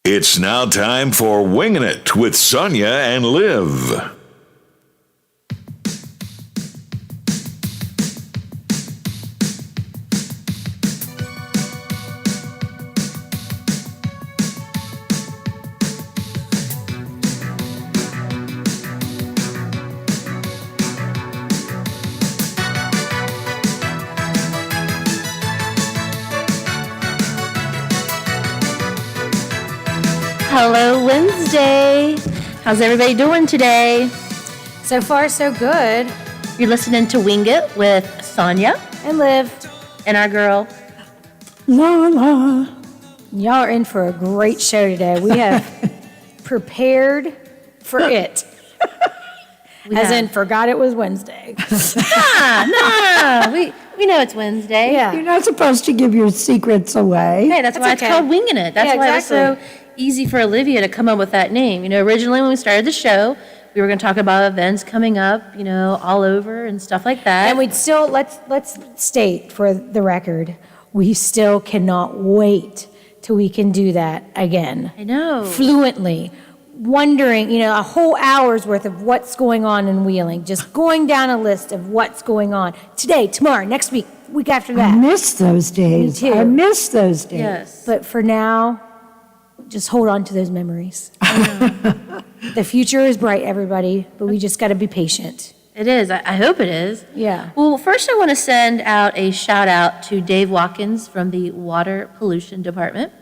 It's now time for Winging It with Sonia and Liv. Hello, Wednesday. How's everybody doing today? So far, so good. You're listening to Wing It with Sonia And Liv. and our girl. Y'all are in for a great show today. We have prepared for it. In forgot it was Wednesday. No. We know it's Wednesday. Yeah. You're not supposed to give your secrets away. Hey, that's why okay. it's called Winging It. That's Yeah, why exactly. it was so easy for Olivia to come up with that name. You know, originally when we started the show, we were going to talk about events coming up, you know, all over and stuff like that. And we'd still, let's state for the record, we still cannot wait till we can do that again. I know. Fluently. Wondering, you know, a whole hour's worth of what's going on in Wheeling. Just going down a list of what's going on. Today, tomorrow, next week, week after I that. miss those days. Me too. I miss those days. Yes. But for now, just hold on to those memories. The future is bright, everybody, but we just got to be patient. It is. I hope it is. Yeah. Well, first I want to send out a shout out to Dave Watkins from the Water Pollution Department.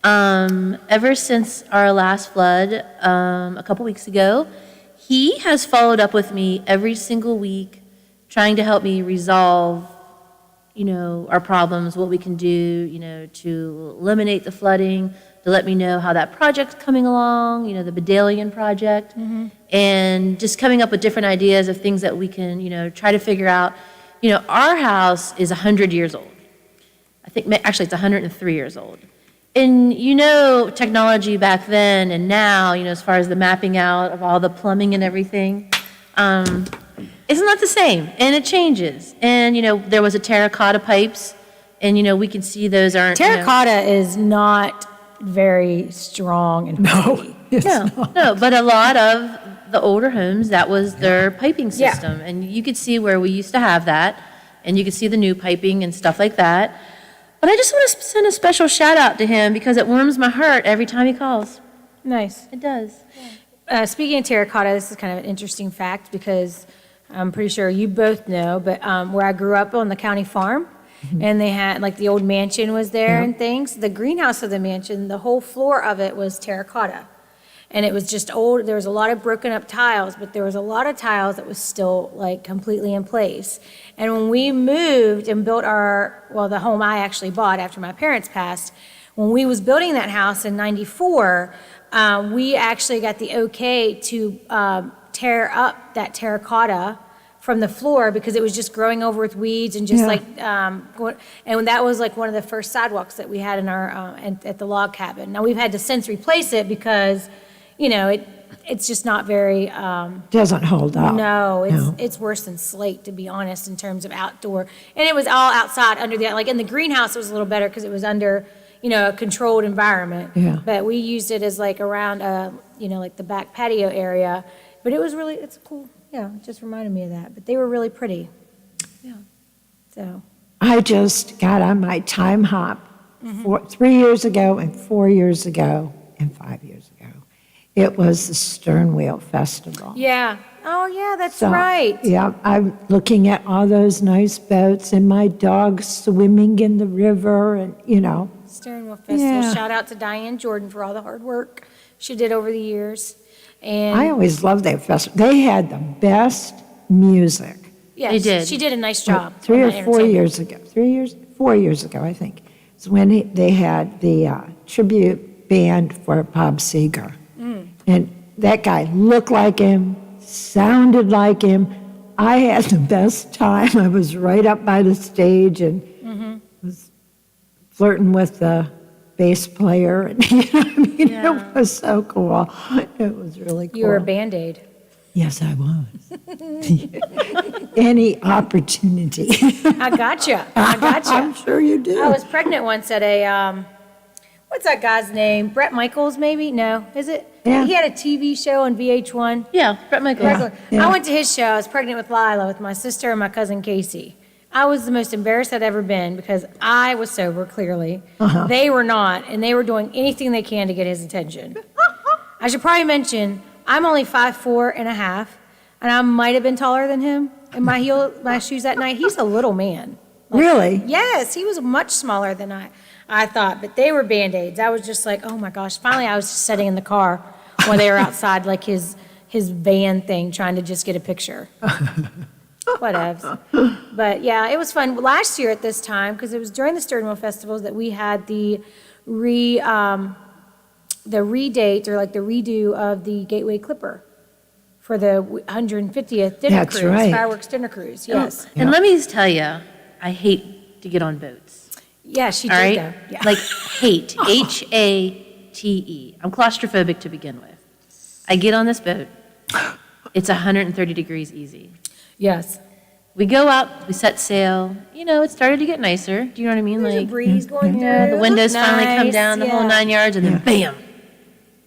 Ever since our last flood a couple weeks ago, he has followed up with me every single week, trying to help me resolve, you know, our problems, what we can do, you know, to eliminate the flooding, to let me know how that project's coming along, you know, the Bedalian project, and just coming up with different ideas of things that we can, you know, try to figure out. You know, our house is 100 years old. I think, actually, it's 103 years old. And, you know, technology back then and now, you know, as far as the mapping out of all the plumbing and everything, it's not the same, and it changes. And, you know, there was a Terra Cotta pipes, and, you know, we can see those aren't, you know- Terra Cotta is not very strong and heavy. No, but a lot of the older homes, that was their piping Yeah. system. And you could see where we used to have that, and you could see the new piping and stuff like that. But I just want to send a special shout out to him because it warms my heart every time he calls. Nice. It does. Speaking of Terra Cotta, this is kind of an interesting fact because I'm pretty sure you both know, but where I grew up on the county farm, and they had, like, the old mansion was there and things. The greenhouse of the mansion, the whole floor of it was terra cotta. And it was just old, there was a lot of broken up tiles, but there was a lot of tiles that was still, like, completely in place. And when we moved and built the home I actually bought after my parents passed, when we was building that house in 94, we actually got the okay to tear up that terra cotta from the floor because it was just growing over with weeds and just and that was like one of the first sidewalks that we had in our at the log cabin. Now we've had to since replace it because, you know, it's just not very. Doesn't hold up. No, it's worse than slate, to be honest, in terms of outdoor. And it was all outside under like in the greenhouse it was a little better because it was under, you know, a controlled environment. Yeah. But we used it as like around you know, like the back patio area. But it's cool. Yeah, it just reminded me of that. But they were really pretty. Yeah. So. I just got on my time hop 3 years ago and 4 years ago and 5 years ago. It was the Stern Wheel Festival. Yeah. Oh, yeah, that's So, right. Yeah, I'm looking at all those nice boats and my dog swimming in the river and, you know. Steering Wheel Festival. Yeah. Shout out to Diane Jordan for all the hard work she did over the years. And I always loved that festival. They had the best music. yes, They did. She did a nice job. 3 on or that 4 entertainment. years ago, 4 years ago, I think, is when they had the tribute band for Bob Seger. And that guy looked like him, sounded like him. I had the best time. I was right up by the stage and was flirting with the bass player. And, you know what I mean? Yeah. It was so cool. It was really cool. You were a Band-Aid. Yes, I was. Any opportunity. I gotcha. I'm sure you do. I was pregnant once at a, what's that guy's name? Brett Michaels, maybe? No, is it? Yeah. He had a TV show on VH1. Yeah, Brett Michaels. Yeah. I went to his show. I was pregnant with Lila with my sister and my cousin Casey. I was the most embarrassed I'd ever been because I was sober, clearly. They were not, and they were doing anything they can to get his attention. I should probably mention, I'm only 5'4.5", and I might have been taller than him in my shoes that night. He's a little man. Really? Yes, he was much smaller than I thought, but they were Band-Aids. I was just like, oh my gosh. Finally, I was just sitting in the car while they were outside, like his van thing, trying to just get a picture. Whatevs. But yeah, it was fun. Last year at this time, because it was during the Sturgeon Mill Festivals that we had the redate or like the redo of the Gateway Clipper for the 150th dinner That's cruise, right. fireworks dinner cruise. Yes. And let me just tell you, I hate to get on boats. Yeah, she All did right? though. Yeah. Like hate, Hate. I'm claustrophobic to begin with. I get on this boat. It's 130 degrees easy. Yes. We go out, we set sail. You know, it started to get nicer. Do you know what I mean? There's a Like, breeze going yeah, through. the windows finally come Nice, down, the whole yeah. 9 yards, and then bam,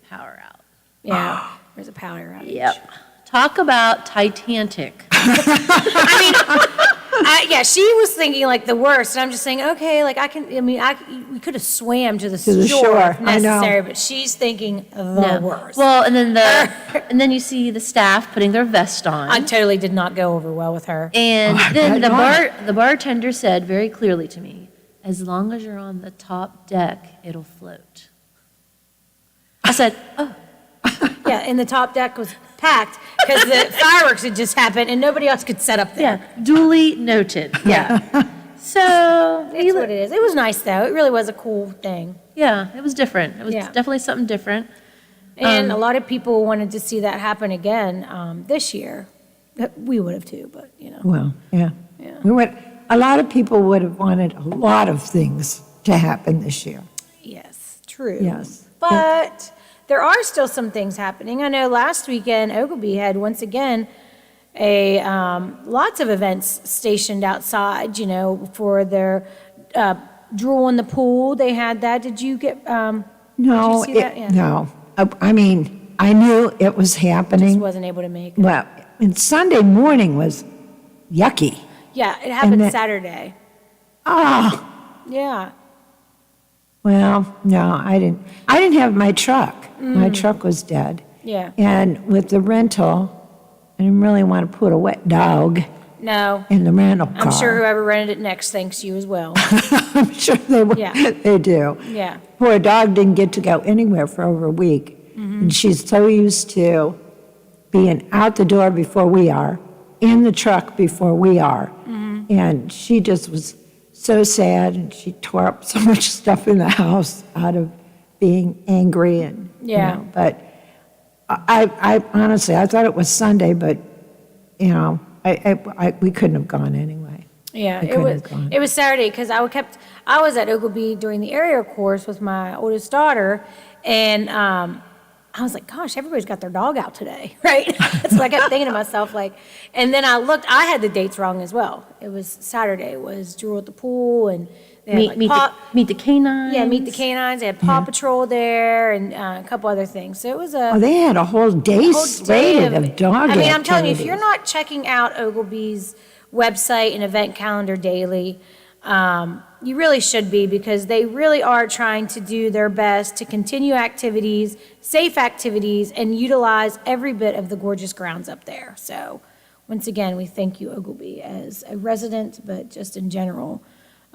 power out. Yeah. There's a power outage. Yep. Talk about Titanic. Yeah, she was thinking like the worst, and I'm just saying, okay, like we could have swam to the shore, if I know. necessary, but she's thinking the No. worst. Well, and then and then you see the staff putting their vest on. I totally did not go over well with her. And Oh, then I the bartender said very clearly to me, as long as you're on the top deck, it'll float. I said, oh, Yeah, and the top deck was packed because the fireworks had just happened and nobody else could set up there. yeah, duly noted. Yeah. So, That's what it is. It was nice though. It really was a cool thing. yeah, it was different. It was Yeah. definitely something different. And a lot of people wanted to see that happen again this year. We would have too, but you know. Well, yeah. Yeah. A lot of people would have wanted a lot of things to happen this year. Yes, true. Yes. But there are still some things happening. I know last weekend, Ogilvy had once again lots of events stationed outside, you know, for their drool in the pool. They had that. Did you get, No, Did you see that? Yeah. no. I mean, I knew it was just happening. wasn't able to make it? Well, and Sunday morning was yucky. Yeah, it happened then- Saturday. Oh, Yeah. well, no, I didn't have my truck. My truck was dead. Yeah. And with the rental, I didn't really want to put a wet dog No. in the rental car. I'm sure whoever rented it next thanks you as well. I'm sure they would. Yeah. They do. Yeah. Poor dog didn't get to go anywhere for over a week. And she's so used to being out the door before we are, in the truck before we are. And she just was so sad, and she tore up so much stuff in the house out of being angry and, Yeah. you know, but I honestly, I thought it was Sunday, but, you know, we couldn't have gone anyway. Yeah, I it couldn't was, have gone. it was Saturday because I was at Ogilvy during the area course with my oldest daughter, and I was like, gosh, everybody's got their dog out today, right? So I kept thinking to myself, like, and then I looked, I had the dates wrong as well. It was Saturday, it was Drool at the pool, and they had like Meet the canines. yeah, Meet the Canines, they had Paw Patrol there, and a couple other things. So it was a Oh, they had a whole day whole day slated of dog I mean, I'm telling you, if you're activities. not checking out Ogilvy's website and event calendar daily, you really should be, because they really are trying to do their best to continue activities, safe activities, and utilize every bit of the gorgeous grounds up there. So once again, we thank you, Ogilvy, as a resident, but just in general.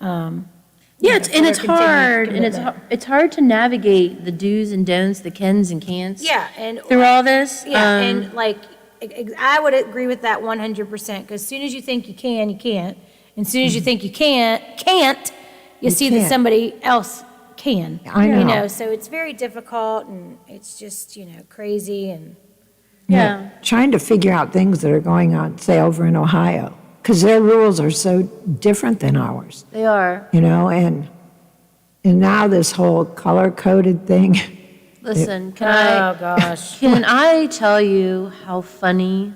Yeah, for and their it's continued hard, and commitment. it's hard to navigate the do's and don'ts, the cans and can'ts. Yeah, and Through all this. Yeah, and like, I would agree with that 100%, because as soon as you think you can, you can't. And as soon as you think you can't, you see that can't. somebody else can. I know. You know, so it's very difficult, and it's just, you know, crazy, and Yeah. Trying to figure out things that are going on, say, over in Ohio, because their rules are so different than ours, They are. you know, and now this whole color-coded thing. Listen, oh, gosh. can I tell you how funny,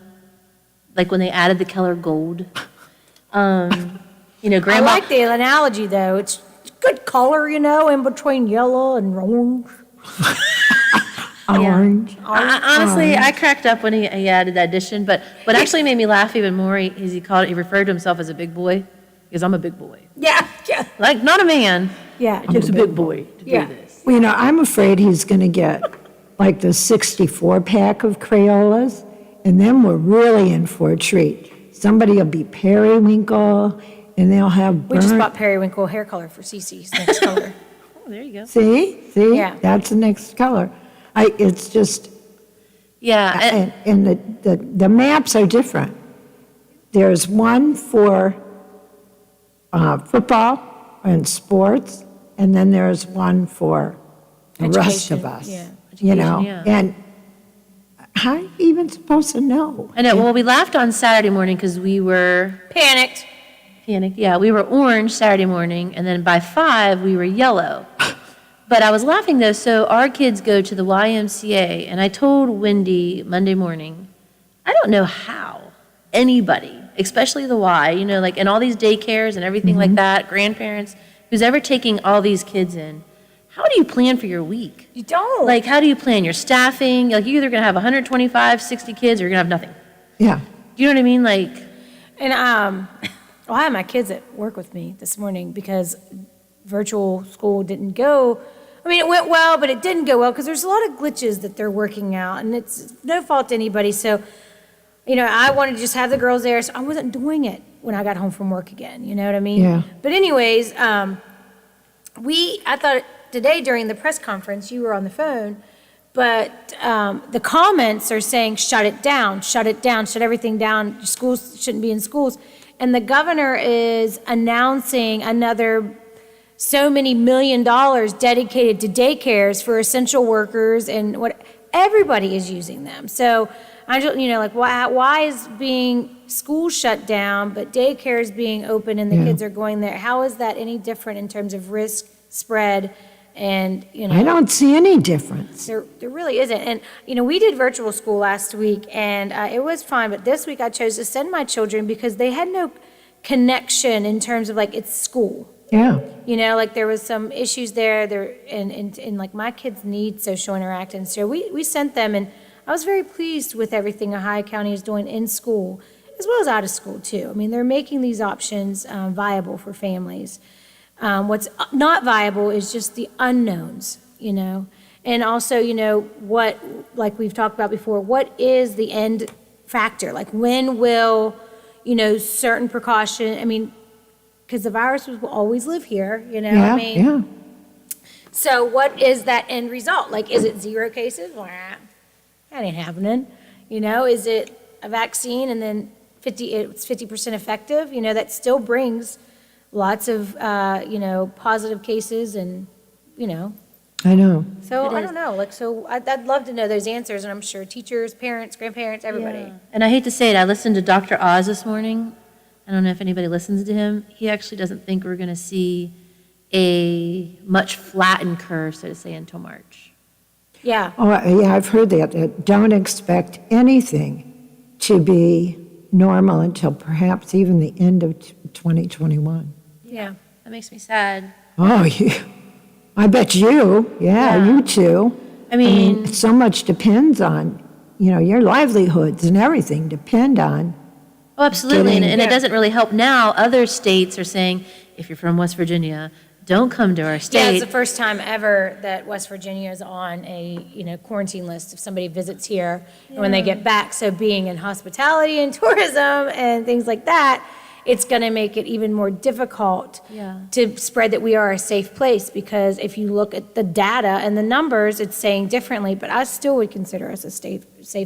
like when they added the color gold? You know, I Grandma. like the analogy, though. It's good color, in between yellow and orange. Orange. Honestly, I cracked up when he added that addition, but what actually made me laugh even more is he referred to himself as a big boy, because I'm a big boy. Yeah. Like, not a man. Yeah. It takes a big boy to Yeah. do this. Well, I'm afraid he's going to get like the 64 pack of Crayolas, and then we're really in for a treat. Somebody will be periwinkle, and they'll have We just burnt. bought periwinkle hair color for Cece's next color. Oh, there you go. See? Yeah. That's the next color. It's just, Yeah, and the maps are different. There's one for football and sports, and then there's one for the rest of Education, us. yeah. Yeah. And how are you even supposed to know? I know. Well, we laughed on Saturday morning because we were Panicked. panicked. Yeah, we were orange Saturday morning, and then by 5, we were yellow. But I was laughing, though, so our kids go to the YMCA, and I told Wendy Monday morning, I don't know how anybody, especially the Y, like in all these daycares and everything like that, grandparents, who's ever taking all these kids in, how do you plan for your week? You don't. Like, how do you plan your staffing? Like, you're either going to have 125, 60 kids, or you're going to have nothing. Yeah. Do you know what I mean? Like, And well, I had my kids at work with me this morning because virtual school didn't go. I mean, it went well, but it didn't go well because there's a lot of glitches that they're working out, and it's no fault to anybody. So, I wanted to just have the girls there, so I wasn't doing it when I got home from work again. You know what I mean? Yeah. But anyways, I thought today during the press conference, you were on the phone, but the comments are saying, shut it down, shut everything down. Schools shouldn't be in schools. And the governor is announcing another so many $1 million dedicated to daycares for essential workers, and everybody is using them. So I just, why is being school shut down, but daycare is being open and the kids are going there? How is that any different in terms of risk spread? And, I don't see any difference. There really isn't. And, we did virtual school last week, and it was fine. But this week I chose to send my children because they had no connection in terms of, it's school. Yeah. There was some issues there, and my kids need social interaction. So we sent them, and I was very pleased with everything Ohio County is doing in school, as well as out of school, too. I mean, they're making these options viable for families. What's not viable is just the unknowns, and also, what, like we've talked about before, what is the end factor? Like, when will, certain precaution, because the virus will always live here, Yeah, yeah. So what is that end result? Like, is it 0 cases? Well, that ain't happening. Is it a vaccine and then it's 50% effective? That still brings lots of, positive cases and, I know. So It I is. don't know. So I'd love to know those answers, and I'm sure teachers, parents, grandparents, everybody. yeah. And I hate to say it, I listened to Dr. Oz this morning. I don't know if anybody listens to him. He actually doesn't think we're going to see a much flattened curve, so to say, until March. Yeah. Oh, yeah, I've heard that. Don't expect anything to be normal until perhaps even the end of 2021. Yeah. That makes me sad. Oh, I bet you. Yeah, Yeah. you too. I mean, So much depends on, your livelihoods and everything depend on. oh, absolutely. And, getting- and it doesn't really help now. Other states are saying, if you're from West Virginia, don't come to our Yeah, state. it's the first time ever that West Virginia is on a, quarantine list if somebody visits here and when they get back. So being in hospitality and tourism and things like that, it's going to make it even more difficult Yeah. to spread that we are a safe place, because if you look at the data and the numbers, it's saying differently, but I still would consider us a safe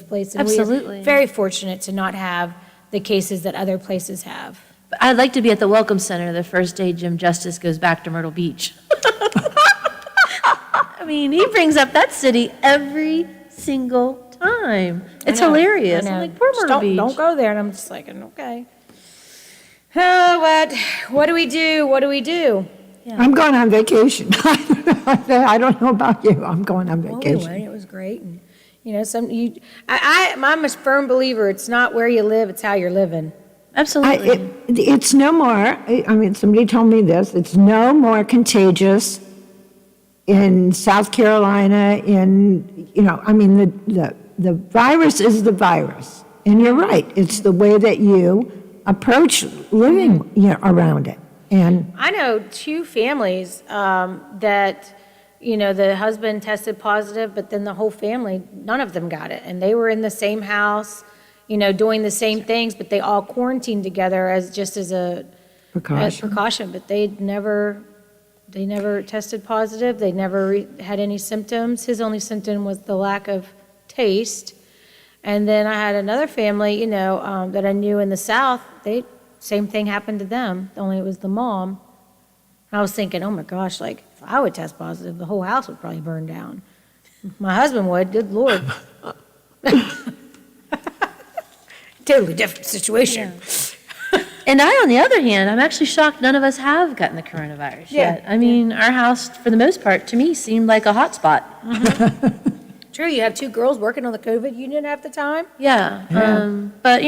place. And Absolutely. we're very fortunate to not have the cases that other places have. I'd like to be at the Welcome Center the first day Jim Justice goes back to Myrtle Beach. I mean, he brings up that city every single time. It's I know, hilarious. I know. I'm like, poor Just Myrtle Beach. Don't go there. And I'm just like, okay. Oh, what do we do? What do we do? I'm going on vacation. I don't know about you. I'm going on Well, we vacation. went. It was great. And, I'm a firm believer. It's not where you live, it's how you're living. Absolutely. It's no more, I mean, somebody told me this, it's no more contagious in South Carolina, I mean, the virus is the virus. And you're right, it's the way that you approach living around it. And I know 2 families that, the husband tested positive, but then the whole family, none of them got it. And they were in the same house, doing the same things, but they all quarantined together as a precaution. But they never tested positive. They never had any symptoms. His only symptom was the lack of taste. And then I had another family, that I knew in the South. Same thing happened to them, only it was the mom. I was thinking, oh my gosh, like if I would test positive, the whole house would probably burn down. My husband would, good Lord. Totally different situation. And I, on the other hand, I'm actually shocked none of us have gotten the coronavirus yet. I mean, our house, for the most part, to me, seemed like a hot spot. True, you have 2 girls working on the COVID unit half the time. Yeah. But,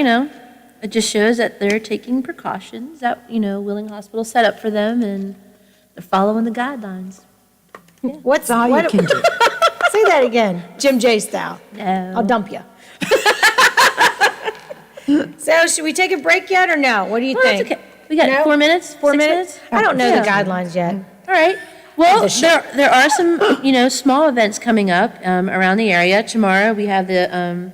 it just shows that they're taking precautions that, Willing Hospital set up for them, and they're following the guidelines. What's all you can do. Say that again, Jim J style. No. I'll dump you. So should we take a break yet or no? What do you Well, think? that's okay. We got 4 minutes? 4 6 minutes? I don't know the guidelines yet. All right. Well, there are some, small events coming up around the area. Tomorrow, we have the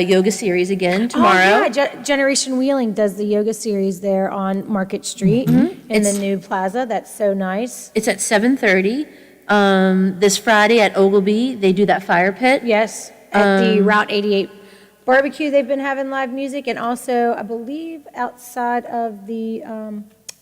yoga series again tomorrow. Oh, yeah, Generation Wheeling does the yoga series there on Market Street in the new plaza. That's so nice. It's at 7:30. This Friday at Ogilvy, they do that fire pit. Yes, at the Route 88 barbecue, they've been having live music, and also, I believe, outside of the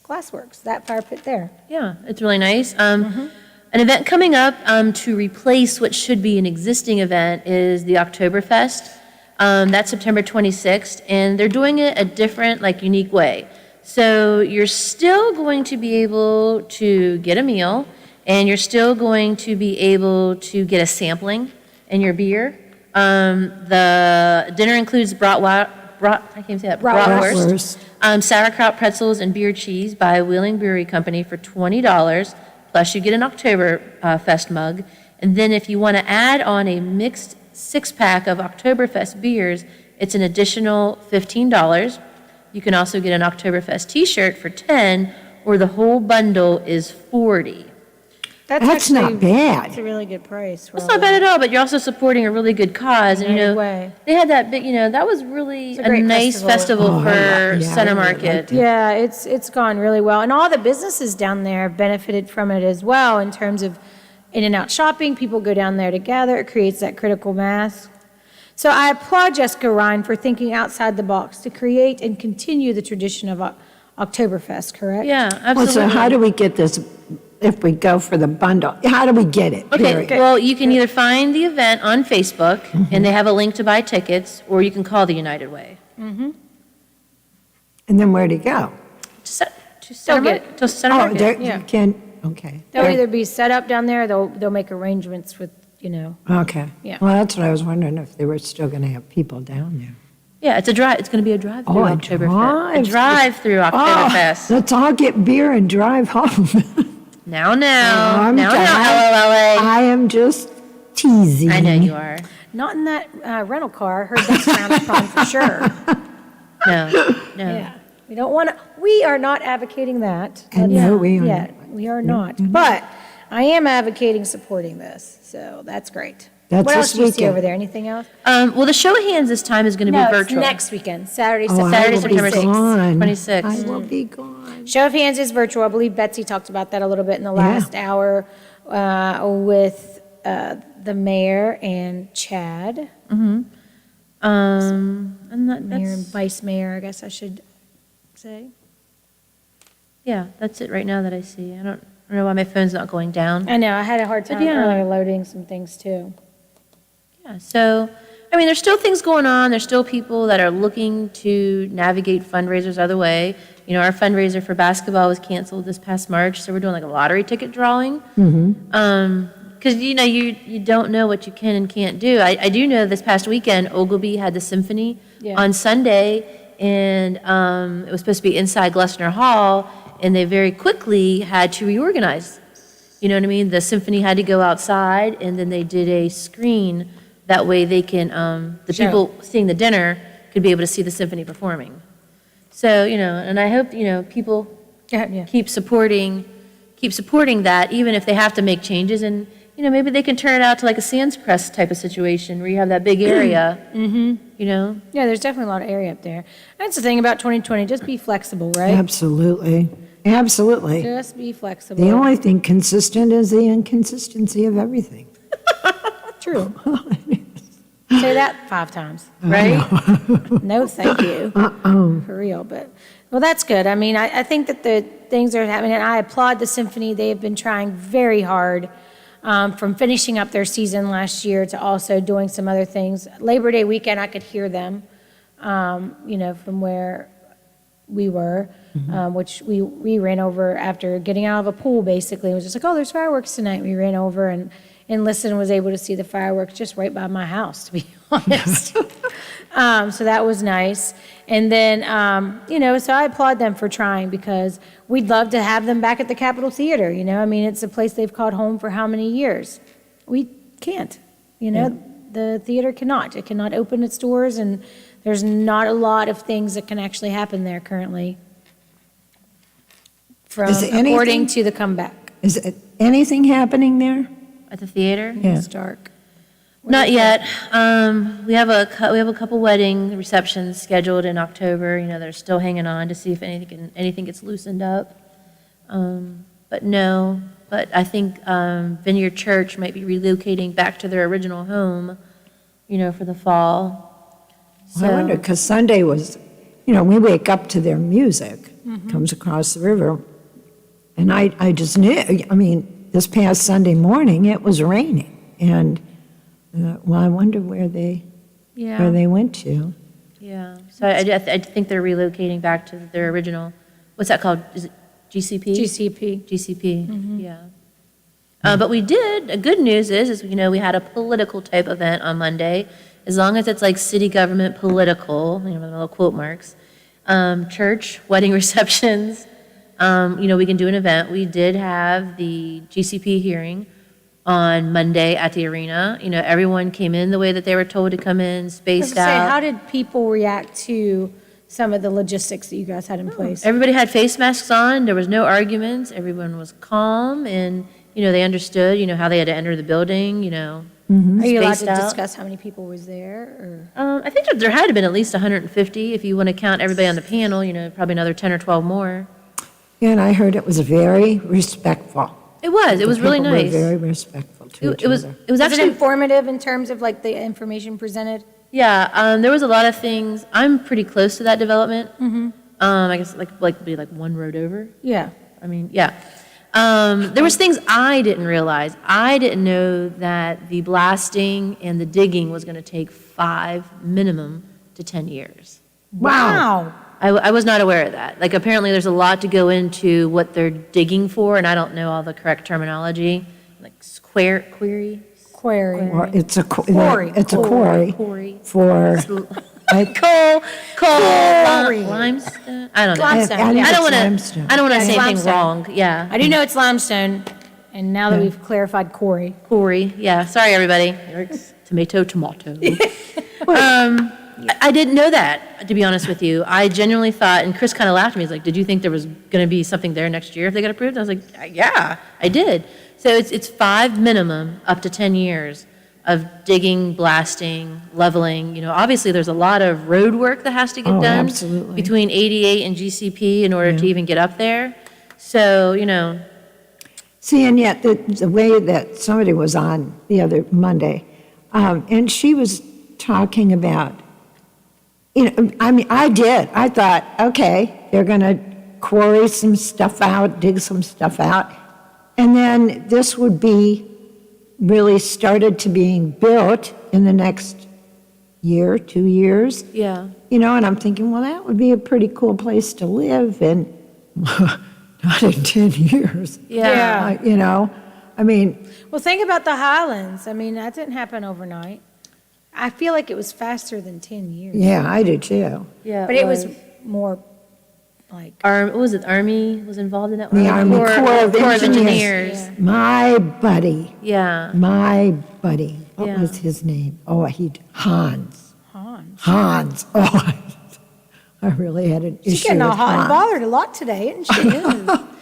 Glassworks, that fire pit there. Yeah, it's really nice. An event coming up to replace what should be an existing event is the Oktoberfest. That's September 26th, and they're doing it a different, unique way. So you're still going to be able to get a meal, and you're still going to be able to get a sampling in your beer. The dinner includes bratwurst, sauerkraut pretzels, and beer cheese by Wheeling Brewery Company for $20, plus you get an Oktoberfest mug. And then if you want to add on a mixed 6-pack of Oktoberfest beers, it's an additional $15. You can also get an Oktoberfest t-shirt for $10, or the whole bundle is $40. That's not bad. That's a really good price. It's not bad at all, but you're also supporting a really good cause. And, Right away. they had that big, that was really a a great nice festival. festival for Center I really Market. liked it. Yeah, it's gone really well. And all the businesses down there have benefited from it as well in terms of in and out shopping. People go down there together. It creates that critical mass. So I applaud Jessica Ryan for thinking outside the box to create and continue the tradition of Oktoberfest, correct? Yeah, Well, absolutely. so how do we get this, if we go for the bundle, how do we get it? Okay, period? well, you can either find the event on Facebook, and they have a link to buy tickets, or you can call the United Way. And then where'd it go? To Center get Market. To Center Oh, Market. there, yeah. you can, okay. They'll either be set up down there, they'll make arrangements with, Okay. Yeah. Well, that's what I was wondering, if they were still going to have people down there. Yeah, it's a drive. It's going to be a drive-through Oh, a Oktoberfest. A drive-through. drive-through Oktoberfest. Let's all get beer and drive home. Now, I'm now, trying. LOLA. I am just teasing. I know you are. not in that rental car. I heard that's frowned upon for sure. No. Yeah. We don't want to, we are not advocating that. And no, we are Yeah, we are not. But I am advocating supporting this, so that's great. That's What this else do you see weekend. over there? Anything else? Well, the show of hands this time is going to be No, it's virtual. next weekend, Saturday, Oh, I Saturday, will September be 6th, gone. 26th. I will be gone. Show of Hands is virtual. I believe Betsy talked about that a little bit in the last hour with the mayor and Chad. And Mayor and that's, vice mayor, I guess I should say. yeah, that's it right now that I see. I don't know why my phone's not going down. I know, I had a hard But time yeah. earlier loading some things too. Yeah, so, I mean, there's still things going on. There's still people that are looking to navigate fundraisers other way. You know, our fundraiser for basketball was canceled this past March, so we're doing like a lottery ticket drawing. Because, you know, you don't know what you can and can't do. I do know this past weekend, Ogilvy had the symphony Yeah. on Sunday, and it was supposed to be inside Glessner Hall, and they very quickly had to reorganize. You know what I mean? The symphony had to go outside, and then they did a screen. That way they can, the Show. people seeing the dinner could be able to see the symphony performing. So, and I hope, people Yeah. keep supporting that, even if they have to make changes, and, maybe they can turn it out to like a Sands Press type of situation, where you have that big area, Yeah, there's definitely a lot of area up there. That's the thing about 2020, just be flexible, right? Absolutely. Absolutely. Just be flexible. The only thing consistent is the inconsistency of everything. True. Say that 5 times, right? No, thank you. For real, but, well, that's good. I mean, I think that the things are happening, and I applaud the symphony. They have been trying very hard, from finishing up their season last year to also doing some other things. Labor Day weekend, I could hear them, from where we were, which we ran over after getting out of a pool, basically. It was just like, oh, there's fireworks tonight. We ran over and listened and was able to see the fireworks just right by my house, to be honest. So that was nice. And then, so I applaud them for trying, because we'd love to have them back at the Capitol Theater, I mean, it's a place they've called home for how many years? We can't, The theater cannot. It cannot open its doors, and there's not a lot of things that can actually happen there currently, according to the comeback. Is it anything happening there? at the theater. Yeah. It's dark. Not yet. We have a couple wedding receptions scheduled in October. They're still hanging on to see if anything gets loosened up. But no. But I think Vineyard Church might be relocating back to their original home, for the fall. Well, I wonder, because Sunday was, we wake up to their music, comes across the river, and I just knew, this past Sunday morning, it was raining, and, I wonder where they went to. Yeah. So I think they're relocating back to their original, what's that called? Is it GCP? GCP, yeah. But we did, good news is, we had a political type event on Monday, as long as it's like city government political, the little quote marks, church, wedding receptions, we can do an event. We did have the GCP hearing on Monday at the arena. Everyone came in the way that they were told to come in, spaced out. How did people react to some of the logistics that you guys had in place? Everybody had face masks on. There was no arguments. Everyone was calm, and, they understood, how they had to enter the building, Are you allowed to spaced out. discuss how many people was there? Or? I think there had to been at least 150, if you want to count everybody on the panel, probably another 10 or 12 more. Yeah, and I heard it was very respectful. It was really People were nice. very respectful to each It was other. Was it actually, informative in terms of like the information presented? yeah, there was a lot of things. I'm pretty close to that development. I guess be like one road over. Yeah. Yeah. There was things I didn't realize. I didn't know that the blasting and the digging was going to take 5 minimum to 10 years. Wow. I was not aware of that. Like, apparently there's a lot to go into what they're digging for, and I don't know all the correct terminology. Like query? Query. Or it's a Quarry. Quarry. for, like, Coal, Quarry. limestone? I don't know. Limestone, I think yeah. I don't it's want limestone. to. I don't want to Yeah, say it's anything limestone. wrong. Yeah, I do know it's limestone, and now that we've clarified quarry. quarry. Yeah, sorry everybody. Tomato. I didn't know that, to be honest with you. I genuinely thought, and Chris kind of laughed at me. He's like, "Did you think there was going to be something there next year if they got approved?" I was like, "Yeah, I did." So it's 5 minimum, up to 10 years of digging, blasting, leveling. Obviously there's a lot of road work that has to get Oh, done absolutely. between 88 and GCP in order to even get up there. So See, and yet the way that somebody was on the other Monday, and she was talking about, I did. I thought, okay, they're going to quarry some stuff out, dig some stuff out, and then this would be really started to being built in the next year, 2 years. yeah. And I'm thinking, well, that would be a pretty cool place to live, and not in 10 years. Yeah. I mean, Well, think about the Highlands. That didn't happen overnight. I feel like it was faster than 10 years. Yeah, I do too. Yeah. But it was more like, What was it, Army was involved in that one? The Army Corps of Engineers. Engineers. My buddy, Yeah. what Yeah. was his name? Oh, Hans. Hans. Hans. Oh, I really had an She's issue getting with all hot and Hans. bothered a lot today, isn't she?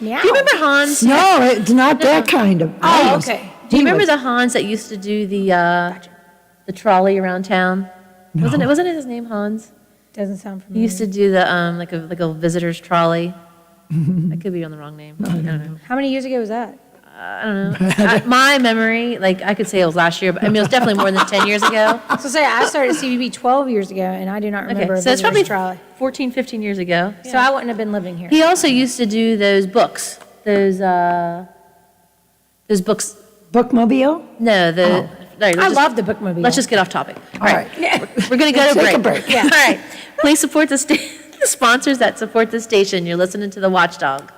Meow. Do you remember Hans? No, it's not that kind of. Oh, okay. Do you remember the Hans that used to do the trolley around town? Wasn't it his name Hans? Doesn't sound He familiar. used to do the like a visitor's trolley. I could be on the wrong name. I don't know. How many years ago was that? I don't know. My memory, like I could say it was last year, but I mean it was definitely more than 10 years ago. So say I started CBB 12 years ago, and I do not remember Okay, a so it's visitor's probably trolley. 14, 15 years ago. So I wouldn't have been living here. He also used to do those books. Those books. Bookmobile? No, Oh. I love the bookmobile. Let's just get off topic. All right. Yeah. We're going to go to Take a break. break. Yeah. All right. Please support the sponsors that support the station. You're listening to the Watchdog.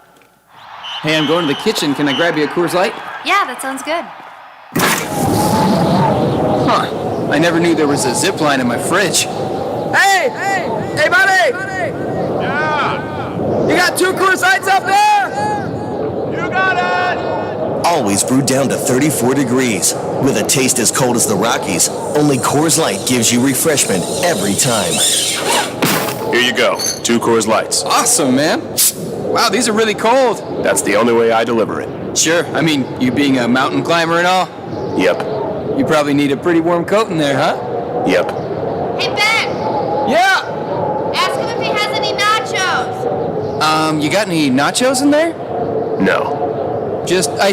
Hey, I'm going to the kitchen. Can I grab you a Coors Light? Yeah, that sounds good. Huh. I never knew there was a zip line in my fridge. Hey, buddy! Yeah! You got 2 Coors Lights up there? You got it! Always brewed down to 34 degrees. With a taste as cold as the Rockies, only Coors Light gives you refreshment every time. Here you go. 2 Coors Lights. Awesome, man. Wow, these are really cold. That's the only way I deliver it. Sure, I mean, you being a mountain climber and all, Yep. you probably need a pretty warm coat in there, huh? Yep. Hey, Ben! Yeah! Ask him if he has any nachos. You got any nachos in there? No. Just